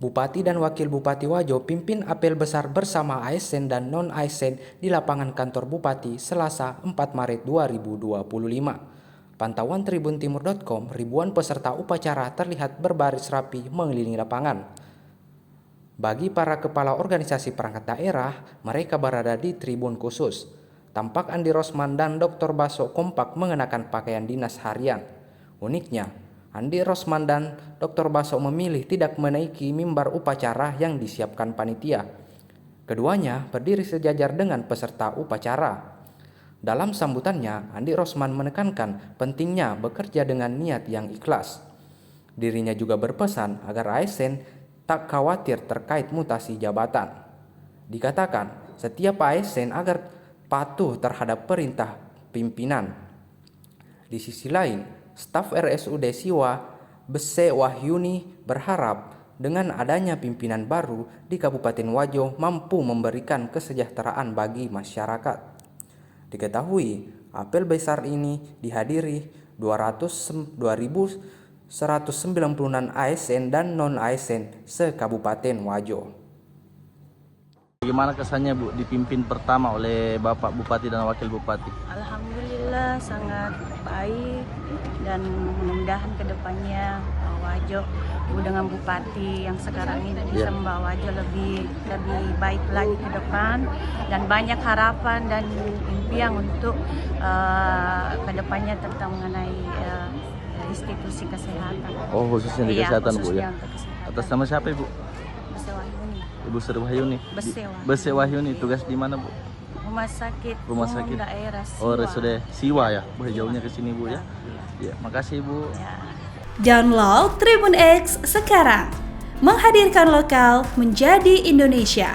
Bupati dan Wakil Bupati Wajo pimpin apel besar bersama ASN dan non-ASN di lapangan kantor Bupati Selasa 4 Maret 2025. Pantauan tribuntimur.com, ribuan peserta upacara terlihat berbaris rapi mengelilingi lapangan. Bagi para kepala organisasi perangkat daerah, mereka berada di tribun khusus. Tampak Andi Rosman dan Dr. Baso kompak mengenakan pakaian dinas harian. Uniknya, Andi Rosman dan Dr. Baso memilih tidak menaiki mimbar upacara yang disiapkan panitia. Keduanya berdiri sejajar dengan peserta upacara. Dalam sambutannya, Andi Rosman menekankan pentingnya bekerja dengan niat yang ikhlas. Dirinya juga berpesan agar ASN tak khawatir terkait mutasi jabatan. Dikatakan, setiap ASN agar patuh terhadap perintah pimpinan. Di sisi lain, staf RSUD Siwa Bese Wahyuni berharap dengan adanya pimpinan baru di Kabupaten Wajo mampu memberikan kesejahteraan bagi masyarakat. Diketahui, apel besar ini dihadiri 2.196 ASN dan non-ASN se-Kabupaten Wajo. Bagaimana kesannya Bu dipimpin pertama oleh Bapak Bupati dan Wakil Bupati? Alhamdulillah sangat baik dan mudah-mudahan kedepannya Wajo dengan Bupati yang sekarang ini bisa membawa Wajo lebih baik lagi ke depan, dan banyak harapan dan impian untuk kedepannya tentang mengenai institusi kesehatan. Oh, khususnya di kesehatan Bu ya. Kesehatan. Atas nama siapa Ibu? Bese Wahyuni. Ibu Sri Wahyuni. Bese Wahyuni, tugas di mana Bu? Rumah sakit daerah Siwa. Oh, RSUD Siwa ya. Jauhnya ke sini Bu ya. Ya, makasih Bu. Ya. Download Tribun X sekarang. Menghadirkan lokal menjadi Indonesia.